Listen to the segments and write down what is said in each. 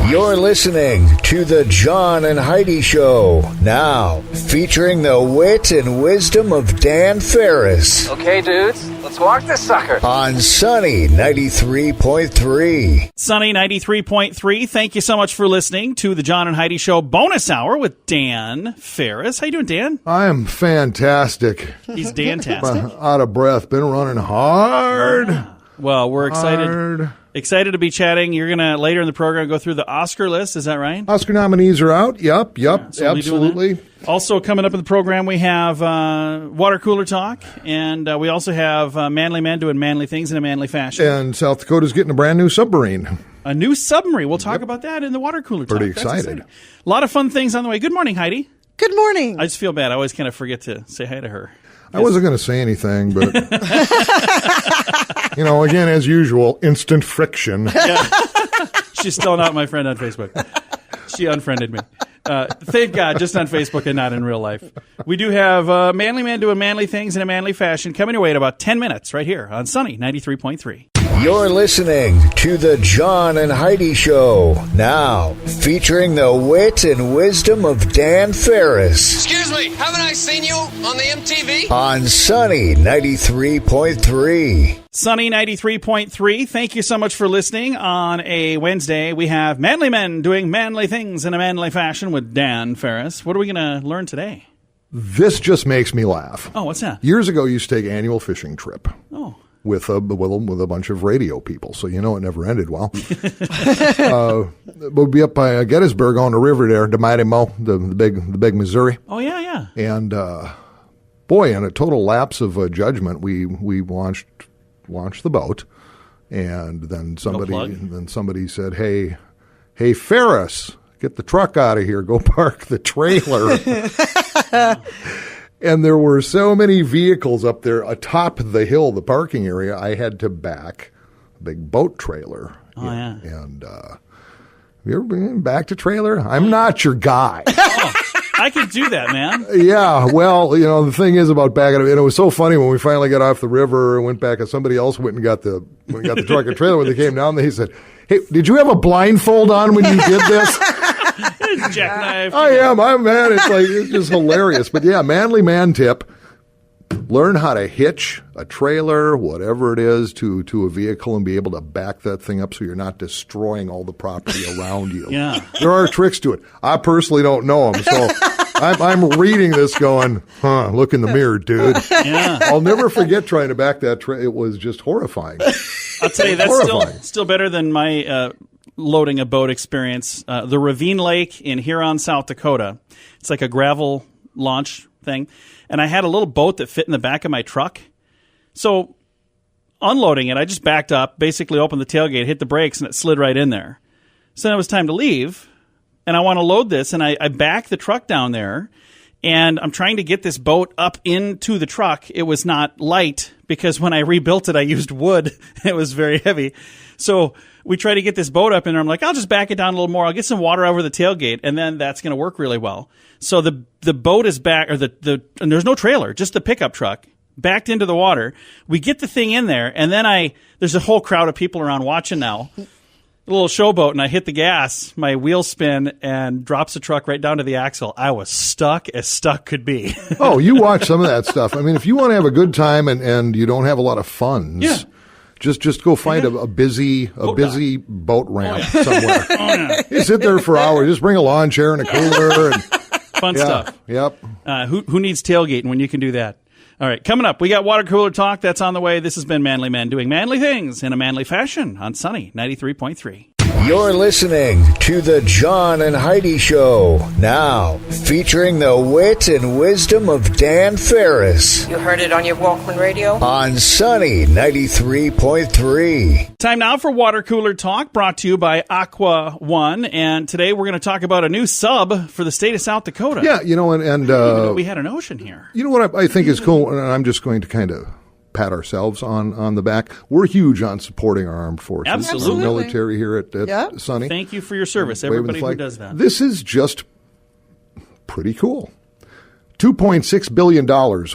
You're listening to the John and Heidi Show, now featuring the wit and wisdom of Dan Farris. Okay, dudes, let's walk this sucker. On Sunny 93.3. Sunny 93.3, thank you so much for listening to the John and Heidi Show bonus hour with Dan Farris. How you doing, Dan? I am fantastic. He's Dan-tastic. Out of breath. Been running hard. Well, we're excited to be chatting. You're going to, later in the program, go through the Oscar list. Is that right? Oscar nominees are out. Yep, Yeah, so we'll be doing absolutely. that. Also, coming up in the program, we have water cooler talk, and we also have manly men doing manly things in a manly fashion. And South Dakota's getting a brand new submarine. A new submarine. We'll talk about that in the water cooler talk. Pretty That's excited. A lot of fun things on the way. Good morning, Heidi. Good morning. I just feel bad. I always kind of forget to say hi to her. I wasn't going to say anything, but, again, as usual, instant friction. Yeah. She's still not my friend on Facebook. She unfriended me. Thank God, just on Facebook and not in real life. We do have manly men doing manly things in a manly fashion coming your way in about 10 minutes right here on Sunny 93.3. You're listening to the John and Heidi Show, now featuring the wit and wisdom of Dan Farris. Excuse me, haven't I seen you on the MTV? On Sunny 93.3. Sunny 93.3. Thank you so much for listening on a Wednesday. We have manly men doing manly things in a manly fashion with Dan Farris. What are we going to learn today? This just makes me laugh. Oh, what's that? Years ago, I used to take an annual fishing trip. Oh. With a bunch of radio people, so it never ended well. We'll be up by Gettysburg on the river there, the Mighty Mo, the big Missouri. Oh yeah. And boy, in a total lapse of judgment, we launched the boat, and then somebody said, "Hey, Farris, get the truck out of here. Go park the trailer." And there were so many vehicles up there atop the hill, the parking area, I had to back a big boat trailer. Oh, yeah. And have you ever been back to trailer? I'm not your guy. Oh, I could do that, man. Yeah, well, the thing is about backing up, and it was so funny when we finally got off the river and went back, and somebody else went and got the truck and trailer. When they came down, they said, "Hey, did you have a blindfold on when you did this?" Jackknife. I am. Man. It's just hilarious. But yeah, manly man tip. Learn how to hitch a trailer, whatever it is, to a vehicle and be able to back that thing up so you're not destroying all the property around you. Yeah. There are tricks to it. I personally don't know them. So I'm reading this going, look in the mirror, dude. Yeah. I'll never forget trying to back that trailer. It was just horrifying. I'll tell you, that's still better than my loading a boat experience. The Ravine Lake in Huron, South Dakota. It's like a gravel launch thing. And I had a little boat that fit in the back of my truck. So unloading it, I just backed up, basically opened the tailgate, hit the brakes, and it slid right in there. So then it was time to leave, and I want to load this, and I back the truck down there, and I'm trying to get this boat up into the truck. It was not light because when I rebuilt it, I used wood. It was very heavy. So we try to get this boat up in there. I'm like, I'll just back it down a little more. I'll get some water over the tailgate, and then that's going to work really well. So the boat is back, or and there's no trailer, just the pickup truck backed into the water. We get the thing in there, and then there's a whole crowd of people around watching now. A little showboat, and I hit the gas. My wheels spin and drops the truck right down to the axle. I was stuck as stuck could be. Oh, you watch some of that stuff. I mean, if you want to have a good time and you don't have a lot of funds. Yeah. Just go find a busy boat ramp somewhere. Oh, yeah. You sit there for hours. Just bring a lawn chair and a cooler. And, Fun stuff. Yep. Who needs tailgating when you can do that? All right, coming up, we got water cooler talk. That's on the way. This has been Manly Men doing manly things in a manly fashion on Sunny 93.3. You're listening to the John and Heidi Show, now featuring the wit and wisdom of Dan Farris. You heard it on your Walkman radio? On Sunny 93.3. Time now for water cooler talk, brought to you by Aqua One. And today we're going to talk about a new sub for the state of South Dakota. Yeah, and we had an ocean here. You know what I think is cool, and I'm just going to kind of pat ourselves on the back. We're huge on supporting our armed forces. Absolutely. Our military here at Sunny. Thank you for your service, everybody who does that. This is just pretty cool. $2.6 billion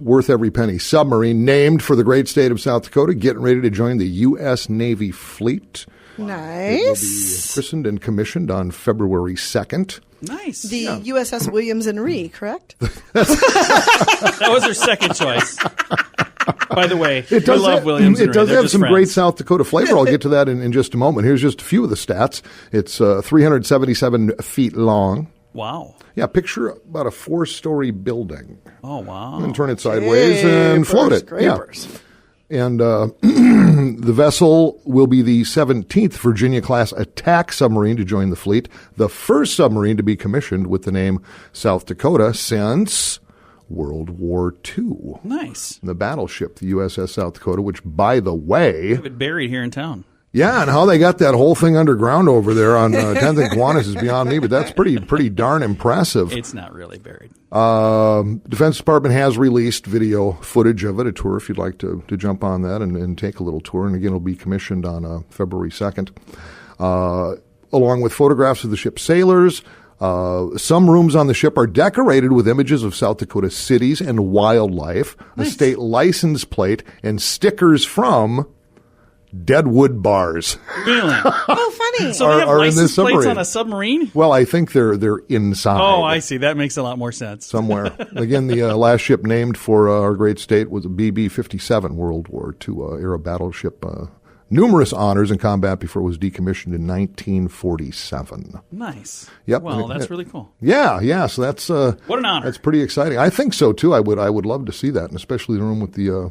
worth every penny submarine named for the great state of South Dakota, getting ready to join the U.S. Navy fleet. It will be christened and commissioned on February 2nd. Nice. The USS Williams and Ree, correct? That was her second choice. By the way, we love Williams and Ree. It does They're have just some friends. great South Dakota flavor. I'll get to that in just a moment. Here's just a few of the stats. It's 377 feet long. Wow. Yeah, picture about a 4-story building. Oh, wow. And turn it sideways and float it. Scrapers. Yeah. And the vessel will be the 17th Virginia-class attack submarine to join the fleet, the first submarine to be commissioned with the name South Dakota since World War II. Nice. The battleship, the USS South Dakota, which, by the way... We have it buried here in town. Yeah, and how they got that whole thing underground over there on 10th and Kiwanis is beyond me, but that's pretty darn impressive. It's not really buried. Defense Department has released video footage of it, a tour if you'd like to jump on that and take a little tour. And again, it'll be commissioned on February 2nd, along with photographs of the ship's sailors. Some rooms on the ship are decorated with images of South Dakota cities and wildlife, a state license plate, and stickers from Deadwood bars. Really? Oh, funny. So they have are in this license plates submarine. on a submarine? Well, I think they're inside. Oh, I see. That makes a lot more sense. Somewhere. Again, the last ship named for our great state was a BB-57 World War II era battleship. Numerous honors in combat before it was decommissioned in 1947. Nice. Yep. Well, that's really cool. Yeah. So that's what an honor. That's pretty exciting. I think so too. I would love to see that, and especially the room with the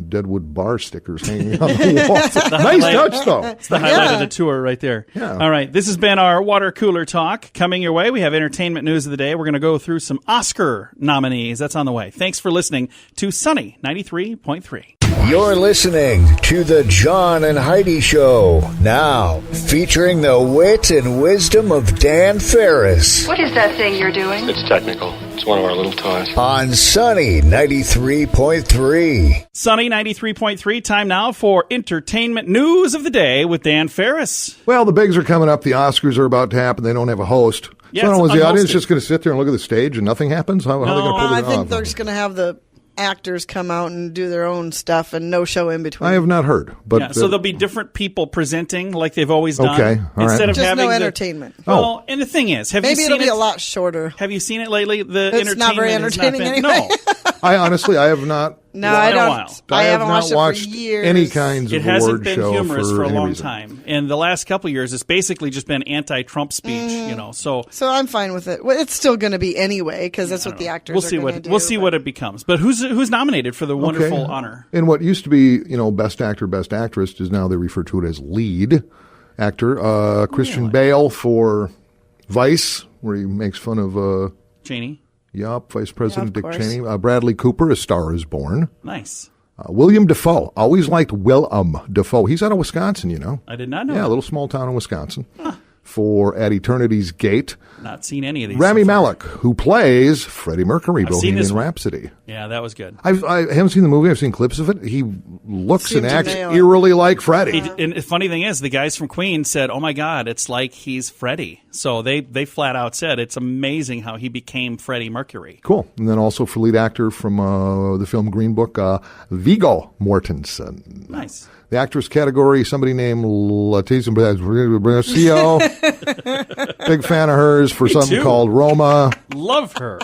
Deadwood bar stickers hanging on the wall. Nice touch, though. It's the highlight of the tour right there. Yeah. All right. This has been our water cooler talk. Coming your way, we have entertainment news of the day. We're going to go through some Oscar nominees. That's on the way. Thanks for listening to Sunny 93.3. You're listening to the John and Heidi Show, now featuring the wit and wisdom of Dan Farris What is that thing you're doing? It's technical. It's one of our little toys. on Sunny 93.3. Sunny 93.3. Time now for entertainment news of the day with Dan Farris. Well, the bigs are coming up. The Oscars are about to happen. They don't have a host. Yeah, so I don't know, it's is the audience unhosted. just going to sit there and look at the stage and nothing happens? How are they going to pull I it think off? they're just going to have the actors come out and do their own stuff and no show in between. I have not heard. But Yeah, so there'll be different people presenting like they've always done. Okay, all right. Instead of Just having no the- entertainment. Well, and the thing is, have you Maybe seen it'll be it? a lot shorter. Have you seen it lately? The It's entertainment not very has not entertaining been- anyway. I honestly, I have not. No, It's I been a don't. while. I haven't have watched not it watched for years. any kinds It of hasn't award been show humorous for a any long reason. time. And the last couple of years, it's basically just been anti-Trump speech, So So I'm fine with it. Well, it's still going to be anyway because that's what the actors we'll are see going to what do. we'll see but- what it becomes. But who's nominated for the wonderful honor? And what used to be, Best Actor, Best Actress is now they refer to it as lead actor. Christian Bale for Vice, where he makes fun of Cheney. Vice President of Dick course. Cheney. Bradley Cooper, A Star Is Born. Nice. William Dafoe. Always liked Willem Dafoe. He's out of Wisconsin, I did not know. Yeah, a that. little small town in Wisconsin. For At Eternity's Gate. Not seen any of these. Rami so far. Malek, who plays Freddie Mercury, seen this Bohemian one. Rhapsody. Yeah, that was good. I haven't seen the movie. I've seen clips of it. He looks Seems and to acts nail it. eerily like Freddie. And the funny thing is, the guys from Queen said, "Oh my God, it's like he's Freddie." So they flat out said it's amazing how he became Freddie Mercury. Cool. And then also for lead actor from the film Green Book, Viggo Mortensen. Nice. The actress category, somebody named Letizia Braccio. Big fan of hers for something too. called Roma. Love her.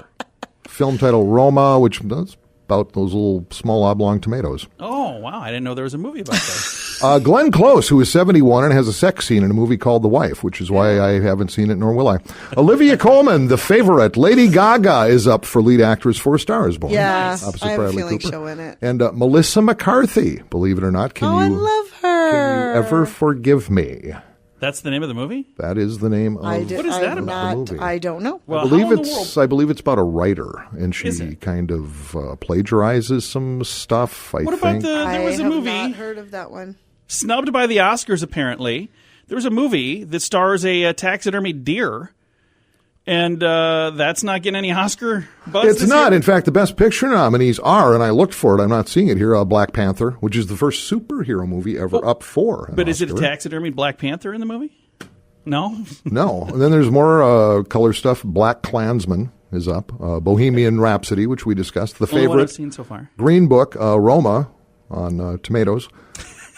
Film title Roma, which is about those little small oblong tomatoes. Oh wow, I didn't know there was a movie about that. Glenn Close, who is 71 and has a sex scene in a movie called The Wife, which is why I haven't seen it, nor will I. Olivia Colman, The Favorite. Lady Gaga is up for lead actress for A Star Is Born. Yeah, Opposite I have a Bradley feeling Cooper. she'll win it. And Melissa McCarthy, believe it or not. Can I you love her. Can you ever forgive me? That's the name of the movie. That is the name of I did, What is that about? the movie. I don't know. Well, I believe how in the it's world- I believe it's about a writer, and she Is it? kind of plagiarizes some stuff. I What about think. there was I a have movie not heard of that one. snubbed by the Oscars. Apparently, there was a movie that stars a taxidermied deer, and that's not getting any Oscar buzz. It's this not. year? In fact, the Best Picture nominees are, and I looked for it. I'm not seeing it here. Black Panther, which is the first superhero movie ever up for an But is it a Oscar. taxidermied Black Panther in the movie? No. No. And then there's more color stuff. Black Klansman is up. Bohemian Rhapsody, which we discussed. The Only one I've Favorite. seen so far. Green Book. Roma on Tomatoes.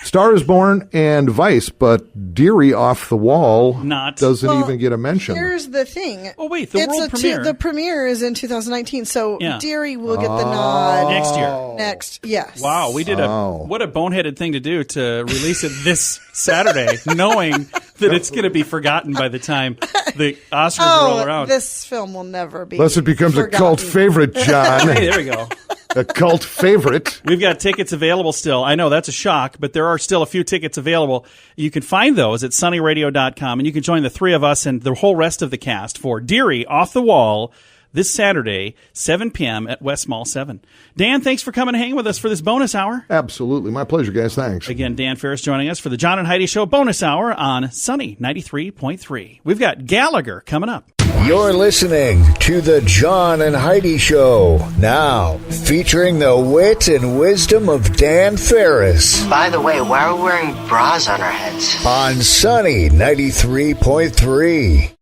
Star is Born and Vice, but Deary Off the Wall doesn't even get a mention. Here's the thing. Oh, wait, the world premiere. The premiere is in 2019, so Deary will get the nod. Next year. Yes. Wow, we did what a boneheaded thing to do to release it this Saturday, knowing that it's going to be forgotten by the time the Oscars roll around. This film will never be Unless it becomes forgotten. a cult favorite, John. Hey, there we go. A cult favorite. We've got tickets available still. I know that's a shock, but there are still a few tickets available. You can find those at sunnyradio.com, and you can join the three of us and the whole rest of the cast for Deary Off the Wall this Saturday, 7 p.m. at West Mall 7. Dan, thanks for coming and hanging with us for this bonus hour. Absolutely. My pleasure, guys. Thanks. Again, Dan Farris joining us for the John and Heidi Show bonus hour on Sunny 93.3. We've got Gallagher coming up. You're listening to the John and Heidi Show, now featuring the wit and wisdom of Dan Farris. By the way, why are we wearing bras on our heads? On Sunny 93.3.